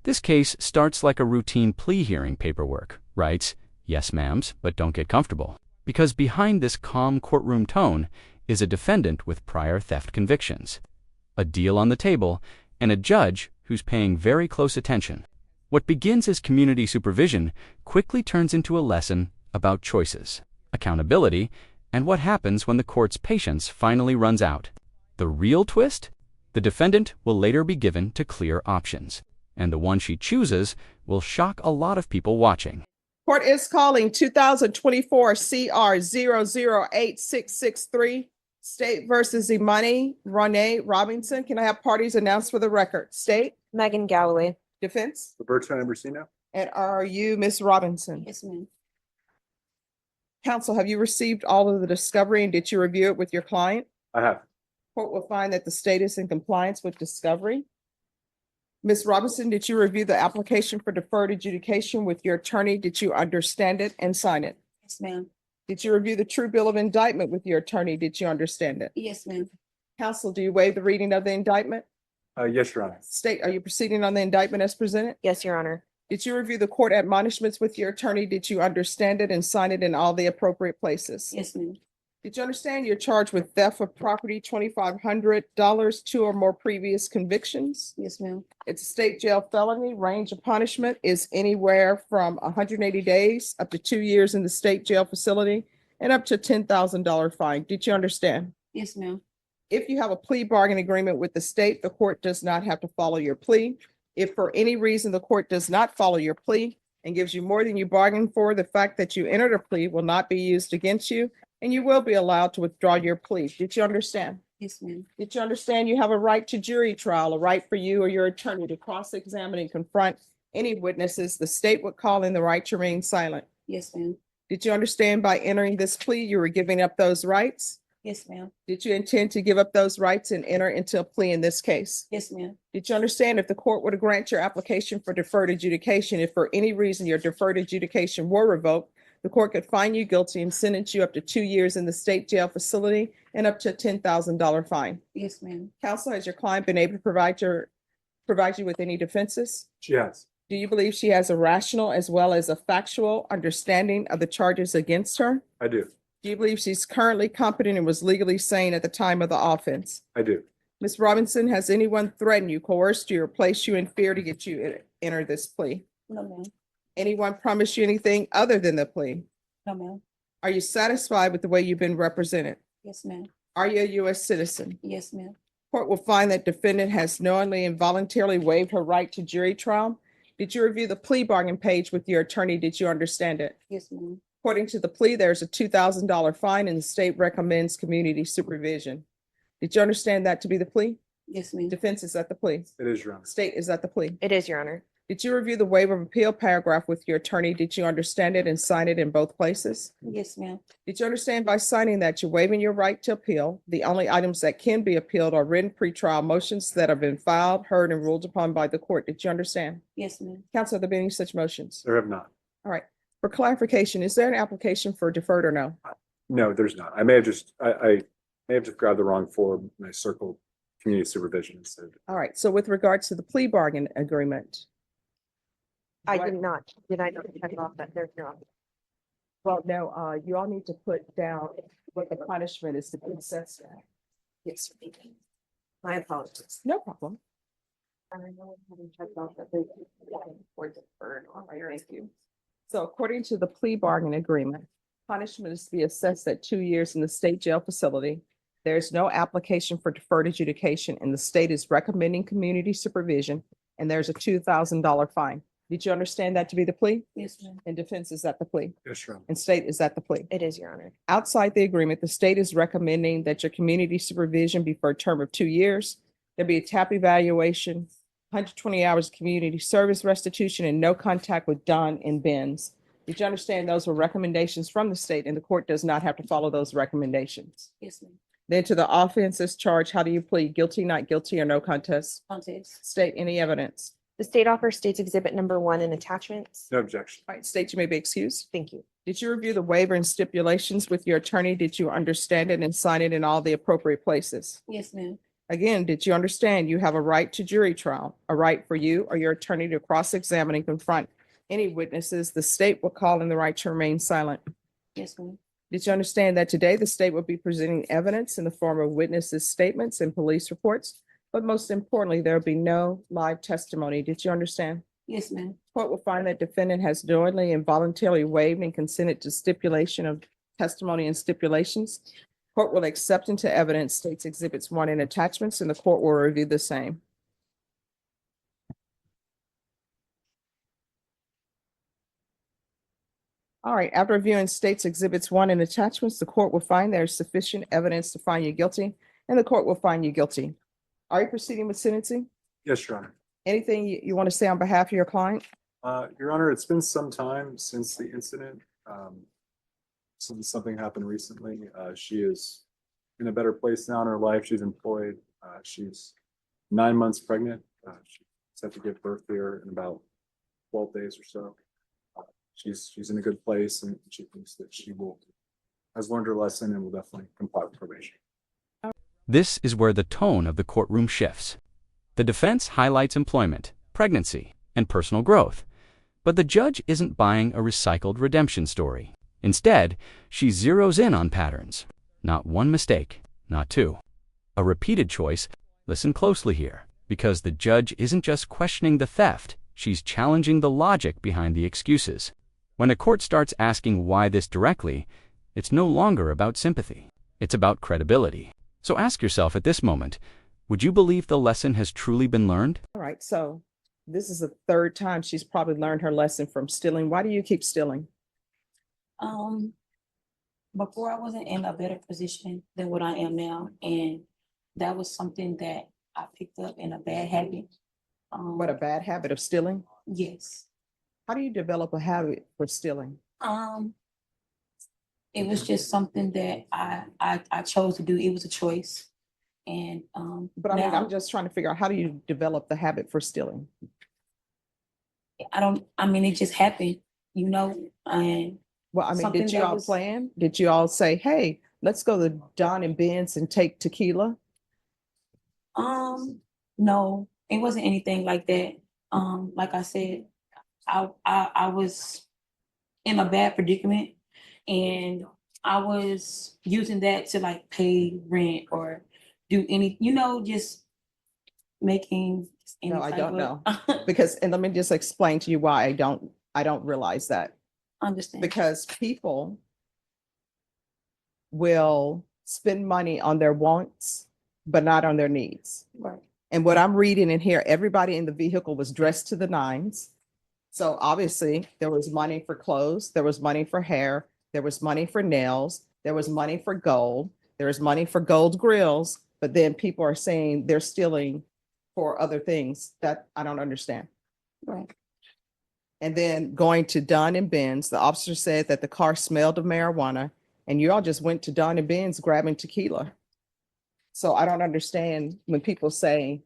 This case starts like a routine plea hearing paperwork, writes, "Yes, ma'ams, but don't get comfortable." Because behind this calm courtroom tone is a defendant with prior theft convictions, a deal on the table, and a judge who's paying very close attention. What begins as community supervision quickly turns into a lesson about choices, accountability, and what happens when the court's patience finally runs out. The real twist? The defendant will later be given to clear options, and the one she chooses will shock a lot of people watching. Court is calling 2024 CR 008663, State versus Zimmani Robinson. Can I have parties announced for the record? State? Megan Galloway. Defense? Roberto Ambrosino. And are you Ms. Robinson? Yes, ma'am. Counsel, have you received all of the discovery and did you review it with your client? I have. Court will find that the state is in compliance with discovery. Ms. Robinson, did you review the application for deferred adjudication with your attorney? Did you understand it and sign it? Yes, ma'am. Did you review the true bill of indictment with your attorney? Did you understand it? Yes, ma'am. Counsel, do you waive the reading of the indictment? Yes, Your Honor. State, are you proceeding on the indictment as presented? Yes, Your Honor. Did you review the court admonishments with your attorney? Did you understand it and sign it in all the appropriate places? Yes, ma'am. Did you understand you're charged with theft of property, $2,500, 2 or more previous convictions? Yes, ma'am. It's a state jail felony. Range of punishment is anywhere from 180 days up to 2 years in the state jail facility and up to a $10,000 fine. Did you understand? Yes, ma'am. If you have a plea bargain agreement with the state, the court does not have to follow your plea. If for any reason the court does not follow your plea and gives you more than you bargained for, the fact that you entered a plea will not be used against you, and you will be allowed to withdraw your plea. Did you understand? Yes, ma'am. Did you understand you have a right to jury trial, a right for you or your attorney to cross-examine and confront any witnesses the state would call in the right to remain silent? Yes, ma'am. Did you understand by entering this plea, you were giving up those rights? Yes, ma'am. Did you intend to give up those rights and enter into a plea in this case? Yes, ma'am. Did you understand if the court were to grant your application for deferred adjudication, if for any reason your deferred adjudication were revoked, the court could find you guilty and sentence you up to 2 years in the state jail facility and up to a $10,000 fine? Yes, ma'am. Counsel, has your client been able to provide you with any defenses? She has. Do you believe she has a rational as well as a factual understanding of the charges against her? I do. Do you believe she's currently competent and was legally sane at the time of the offense? I do. Ms. Robinson, has anyone threatened you, coerced you, or placed you in fear to get you to enter this plea? No, ma'am. Anyone promised you anything other than the plea? No, ma'am. Are you satisfied with the way you've been represented? Yes, ma'am. Are you a U.S. citizen? Yes, ma'am. Court will find that defendant has knowingly and voluntarily waived her right to jury trial. Did you review the plea bargain page with your attorney? Did you understand it? Yes, ma'am. According to the plea, there's a $2,000 fine and the state recommends community supervision. Did you understand that to be the plea? Yes, ma'am. Defense, is that the plea? It is, Your Honor. State, is that the plea? It is, Your Honor. Did you review the waiver of appeal paragraph with your attorney? Did you understand it and sign it in both places? Yes, ma'am. Did you understand by signing that you're waiving your right to appeal? The only items that can be appealed are written pretrial motions that have been filed, heard, and ruled upon by the court. Did you understand? Yes, ma'am. Counsel, have there been any such motions? There have not. All right. For clarification, is there an application for deferred or no? No, there's not. I may have just grabbed the wrong form and I circled community supervision instead. All right. So with regards to the plea bargain agreement. I what- did not. Did I not check off that there's no? Well, no, you all need to put down what the punishment is to be assessed at. Yes. My apologies. No problem. I know I haven't checked off that there's one for deferred on my Thank you. So according to the plea bargain agreement, punishment is to be assessed at 2 years in the state jail facility. There is no application for deferred adjudication and the state is recommending community supervision and there's a $2,000 fine. Did you understand that to be the plea? Yes, ma'am. And defense, is that the plea? Yes, Your Honor. And state, is that the plea? It is, Your Honor. Outside the agreement, the state is recommending that your community supervision be for a term of 2 years. There'll be a TAP evaluation, 120 hours of community service restitution, and no contact with Don and Benz. Did you understand those were recommendations from the state and the court does not have to follow those recommendations? Yes, ma'am. Then to the offenses charge, how do you plead? Guilty, not guilty, or no contest? Contest. State, any evidence? The state offers states exhibit number 1 in attachments. No objection. All right, state, you may be excused. Thank you. Did you review the waiver and stipulations with your attorney? Did you understand it and sign it in all the appropriate places? Yes, ma'am. Again, did you understand you have a right to jury trial, a right for you or your attorney to cross-examine and confront any witnesses the state will call in the right to remain silent? Yes, ma'am. Did you understand that today the state will be presenting evidence in the form of witnesses' statements and police reports? But most importantly, there will be no live testimony. Did you understand? Yes, ma'am. Court will find that defendant has knowingly and voluntarily waived and consented to stipulation of testimony and stipulations. Court will accept into evidence states exhibits 1 and attachments, and the court will review the same. All right, after reviewing states exhibits 1 and attachments, the court will find there is sufficient evidence to find you guilty, and the court will find you guilty. Are you proceeding with sentencing? Yes, Your Honor. Anything you want to say on behalf of your client? Your Honor, it's been some time since the incident. Since something happened recently, she is in a better place now in her life. She's employed. She's 9 months pregnant. She's set to give birth here in about 12 days or so. She's in a good place, and she thinks that has learned her lesson and will definitely comply with probation. This is where the tone of the courtroom shifts. The defense highlights employment, pregnancy, and personal growth, but the judge isn't buying a recycled redemption story. Instead, she zeroes in on patterns. Not one mistake, not two. A repeated choice. Listen closely here, because the judge isn't just questioning the theft, she's challenging the logic behind the excuses. When a court starts asking why this directly, it's no longer about sympathy. It's about credibility. So ask yourself at this moment, would you believe the lesson has truly been learned? All right, so this is the third time she's probably learned her lesson from stealing. Why do you keep stealing? Before I wasn't in a better position than what I am now, and that was something that I picked up in a bad habit. What, a bad habit of stealing? Yes. How do you develop a habit for stealing? It was just something that I chose to do. It was a choice. And But I mean, now I'm just trying to figure out, how do you develop the habit for stealing? it just happened, and Well, I mean, Something did you that all was- plan? Did you all say, hey, let's go to Don and Ben's and take tequila? no, it wasn't anything like that. Like I said, I was in a bad predicament, and I was using that to like pay rent or do any, just making any No, I type don't of- know. Because, and let me just explain to you why I don't realize that. Understand. Because people will spend money on their wants, but not on their needs. Right. And what I'm reading in here, everybody in the vehicle was dressed to the nines. So obviously there was money for clothes, there was money for hair, there was money for nails, there was money for gold, there was money for gold grills, but then people are saying they're stealing for other things that I don't understand. Right. And then going to Don and Ben's, the officer said that the car smelled of marijuana, and you all just went to Don and Ben's grabbing tequila. So I don't understand when people say,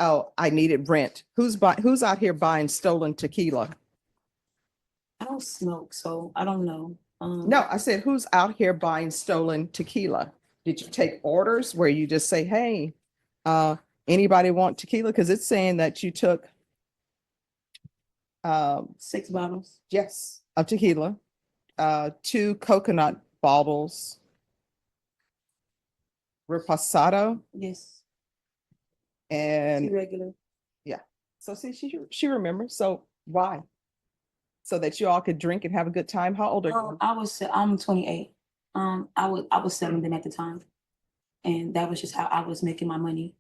oh, I needed rent. Who's out here buying stolen tequila? I don't smoke, so I don't know. No, I said, who's out here buying stolen tequila? Did you take orders where you just say, hey, anybody want tequila? Because it's saying that you took 6 bottles. yes, of tequila, 2 coconut bottles, reposado, Yes. and Regular. so see, she remembers. So why? So that you all could drink and have a good time. How old are you? I'm 28. I was 7 then at the time, and that was just how I was making my money.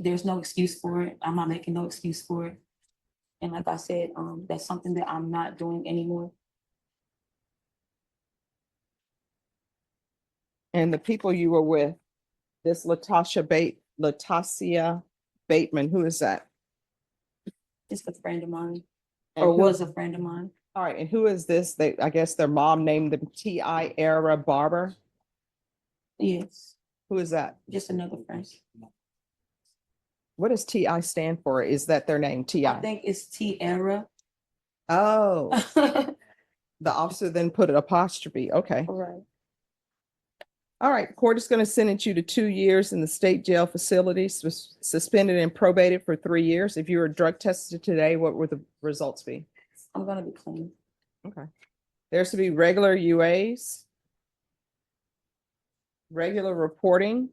There's no excuse for it. I'm not making no excuse for it. And like I said, that's something that I'm not doing anymore. And the people you were with, this Latasia Bateman, who is that? It's a friend of mine, And or who- was a friend of mine. All right, and who is this? I guess their mom named them T.I. Era Barber. Yes, Who is that? just another friend. What does T.I. stand for? Is that their name, I T.I.? think it's Tierra. Oh, Right. the officer then put an apostrophe. Okay. All right, court is going to sentence you to 2 years in the state jail facility, suspended and probated for 3 years. If you were drug tested today, what would the results be? I'm gonna be clean. Okay. There's to be regular UAs, regular reporting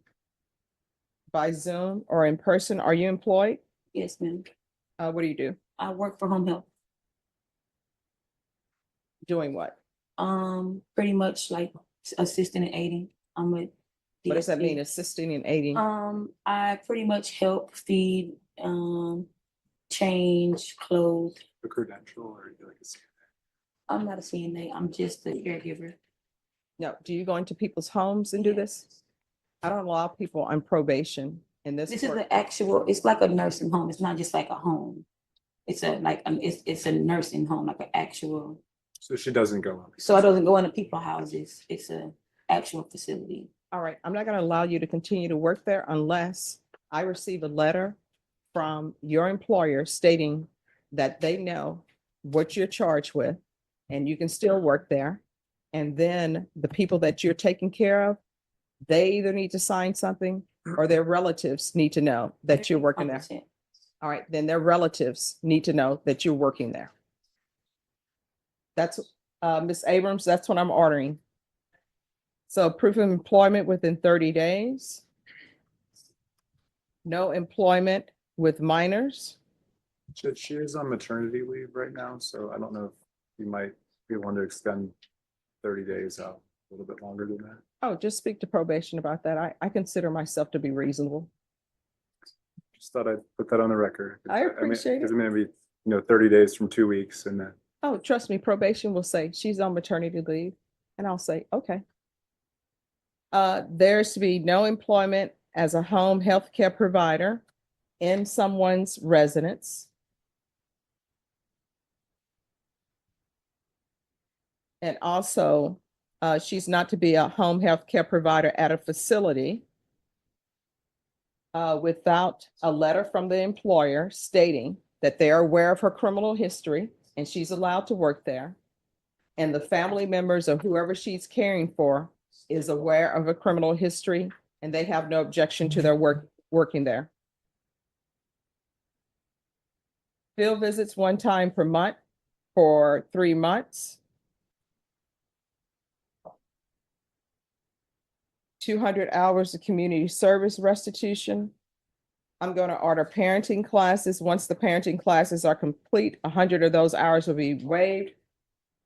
by Zoom or in person. Are you employed? Yes, ma'am. What do you do? I work for home health. Doing what? Pretty much like assisting and aiding. I'm with. What does that mean, DSP. assisting and aiding? I pretty much help feed, change clothes. The credential or you like a CNA? I'm not a CNA, I'm just a caregiver. No, do you go into people's homes and do this? I don't allow people on probation in this This is court. the actual, it's like a nursing home. It's not just like a home. It's a, like, it's a nursing home, like an actual, So she doesn't go on. so it doesn't go into people's houses. It's a actual facility. All right, I'm not going to allow you to continue to work there unless I receive a letter from your employer stating that they know what you're charged with and you can still work there. And then the people that you're taking care of, they either need to sign something or their relatives need to know that you're working there. 100%. All right, then their relatives need to know that you're working there. That's, Ms. Abrams, that's what I'm ordering. So proof of employment within 30 days. No employment with minors. She is on maternity leave right now, so I don't know if you might be wanting to extend 30 days out a little bit longer than that. Oh, just speak to probation about that. I consider myself to be reasonable. Just thought I'd put that on the record. I appreciate it. Because it may be, 30 days from 2 weeks and then. Oh, trust me, probation will say she's on maternity leave. And I'll say, okay. There's to be no employment as a home health care provider in someone's residence. And also, she's not to be a home health care provider at a facility without a letter from the employer stating that they are aware of her criminal history and she's allowed to work there. And the family members of whoever she's caring for is aware of a criminal history and they have no objection to their working there. Field visits 1 time per month for 3 months. 200 hours of community service restitution. I'm going to order parenting classes. Once the parenting classes are complete, 100 of those hours will be waived.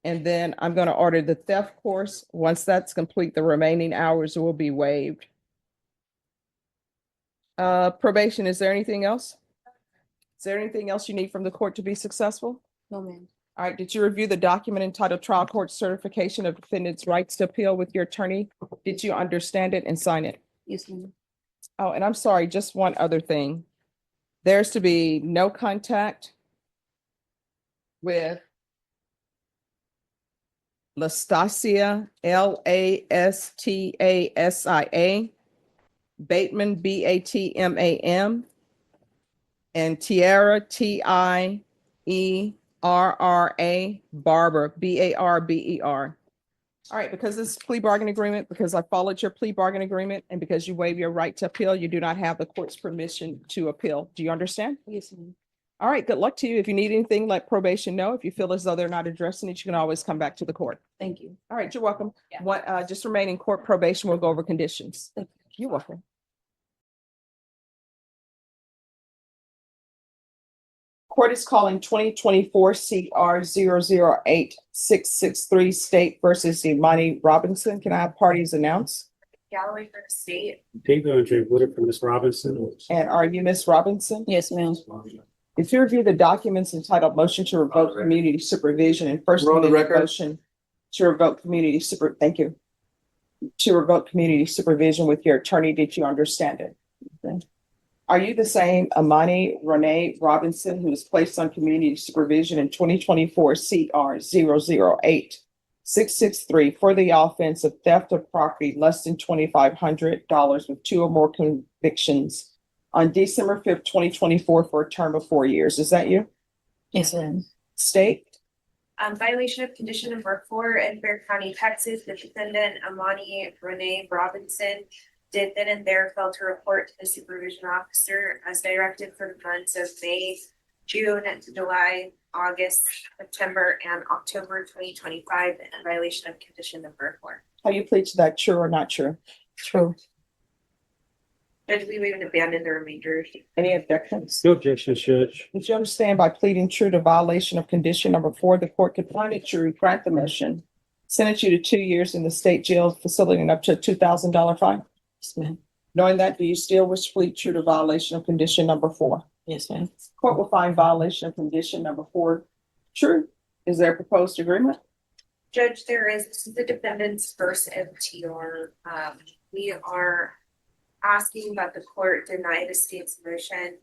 And then I'm going to order the theft course. Once that's complete, the remaining hours will be waived. Probation, is there anything else? Is there anything else you need from the court to be successful? No, ma'am. All right, did you review the document entitled Trial Court Certification of Defendant's Rights to Appeal with your attorney? Did you understand it and sign it? Yes, ma'am. Oh, and I'm sorry, just one other thing. There's to be no contact with Lastasia, Lastasia, Bateman, Batmam, and Tierra, Tierra, Barber, Barber. All right, because this is plea bargain agreement, because I followed your plea bargain agreement, and because you waive your right to appeal, you do not have the court's permission to appeal. Do you understand? Yes, ma'am. All right, good luck to you. If you need anything, let probation know. If you feel as though they're not addressing it, you can always come back to the court. Thank you. All right, you're welcome. Yeah. What, just remain in court probation. We'll go over conditions. Thank You're welcome. Court is calling 2024 CR 008-663 State versus Zimmani Robinson. Can I have parties announced? Galloway for the state. David Andre Woodard from Ms. Robinson. And are you Miss Robinson? Yes, ma'am. If you review the documents entitled Motion to Revoke Community Supervision and First Amendment Motion to revoke community thank you. To revoke community supervision with your attorney, did you understand it? Okay. Are you the same Amani Renee Robinson who was placed on community supervision in 2024 CR 008-663 for the offense of theft of property less than $2,500 with 2 or more convictions on December 5th, 2024 for a term of 4 years? Is that you? Yes, ma'am. State? Violation of condition number 4 in Bear County, Texas, the defendant Amani Renee Robinson did then and there fail to report to the supervision officer as directed for the months of May, June, July, August, September, and October 2025 in violation of condition number 4. How you plead to that, true or not true? True. Judge, we would abandon the remainder. Any objections? No objections, Judge. Did you understand by pleading true to violation of condition number 4, the court could find it true, grant the motion, sentence you to 2 years in the state jail facility and up to a $2,000 fine? Yes, ma'am. Knowing that, do you still wish to plead true to violation of condition number 4? Yes, ma'am. Court will find violation of condition number 4 true. Is there a proposed agreement? Judge, this is the defendant's first MTR. We are asking that the court deny the state's motion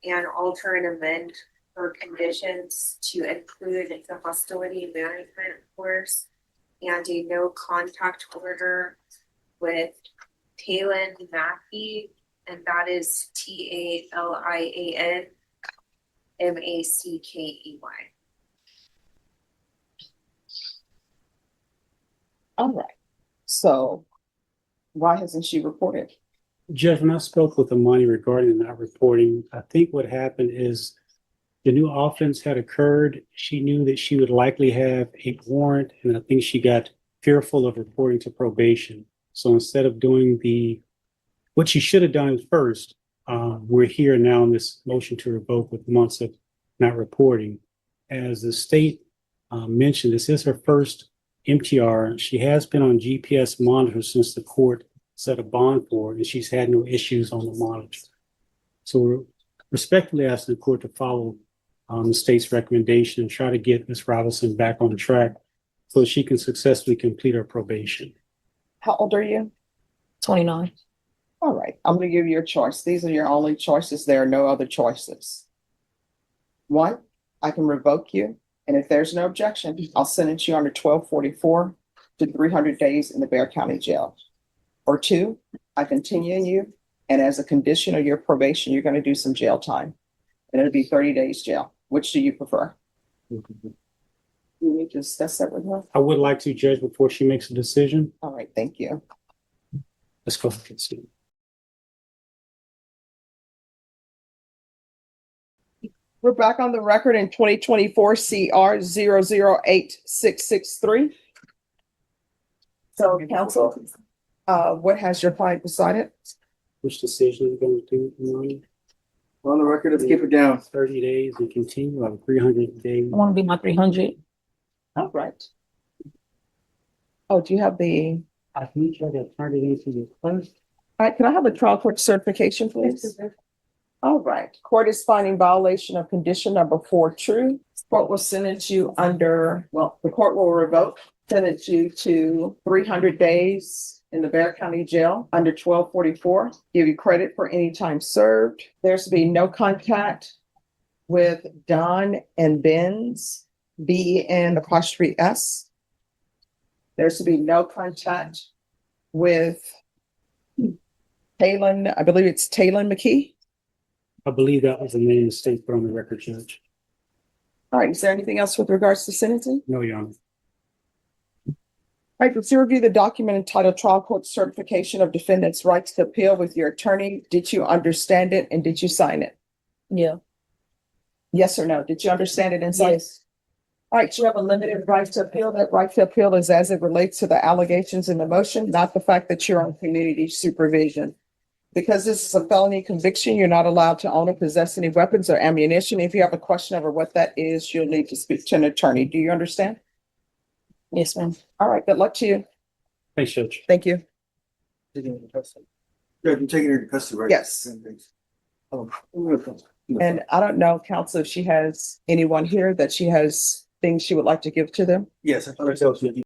and alter and amend her conditions to include the hostility management course and a no contact order with Talian Mackey, and that is TALIAN MACKEY. All right. So why hasn't she reported? Judge, when I spoke with Amani regarding not reporting, I think what happened is the new offense had occurred. She knew that she would likely have a warrant, and I think she got fearful of reporting to probation. So instead of doing what she should have done first, we're here now in this motion to revoke with months of not reporting. As the state mentioned, this is her first MTR. She has been on GPS monitor since the court set a bond for it, and she's had no issues on the monitor. So we're respectfully asking the court to follow the state's recommendation and try to get Ms. Robinson back on track so she can successfully complete her probation. How old are you? 29. All right, I'm gonna give you a choice. These are your only choices. There are no other choices. 1, I can revoke you, and if there's no objection, I'll sentence you under 1244 to 300 days in the Bear County Jail. Or 2, I continue you, and as a condition of your probation, you're gonna do some jail time. And it'll be 30 days jail. Which do you prefer? You need to discuss that with her? I would like to, Judge, before she makes a decision. All right, thank you. Let's go ahead and see. We're back on the record in 2024 CR 008663. So counsel, what has your client decided? Which decision are you going to do, Amani? On the record, let's keep it down. 30 days and continue on 300 days. I want to be my 300. All right. Oh, do you have the, I think you have turned it into your first. all right, can I have a trial court certification, please? All right, court is finding violation of condition number 4 true. Court will sentence you under, the court will revoke, sentence you to 300 days in the Bear County Jail under 1244, give you credit for any time served. There's to be no contact with Don and Ben's, BEN''S. There's to be no contact with Talian, I believe it's Talian McKee. I believe that was the name the state put on the record, Judge. All right, is there anything else with regards to sentencing? No, Your Honor. All right, let's review the document entitled Trial Court Certification of Defendant's Rights to Appeal with your attorney. Did you understand it and did you sign it? Yeah. Yes or no? Did you understand it and sign it? All right, you have a limited right to appeal. That right to appeal is as it relates to the allegations in the motion, not the fact that you're on community supervision. Because this is a felony conviction, you're not allowed to own or possess any weapons or ammunition. If you have a question over what that is, you'll need to speak to an attorney. Do you understand? Yes, ma'am. All right, good luck to you. Thanks, Judge. Thank you. Taking it into custody. Yeah, you're taking her to custody, right? Yes. And I don't know, counsel, if she has anyone here that she has things she would like to give to them. Yes, I thought I said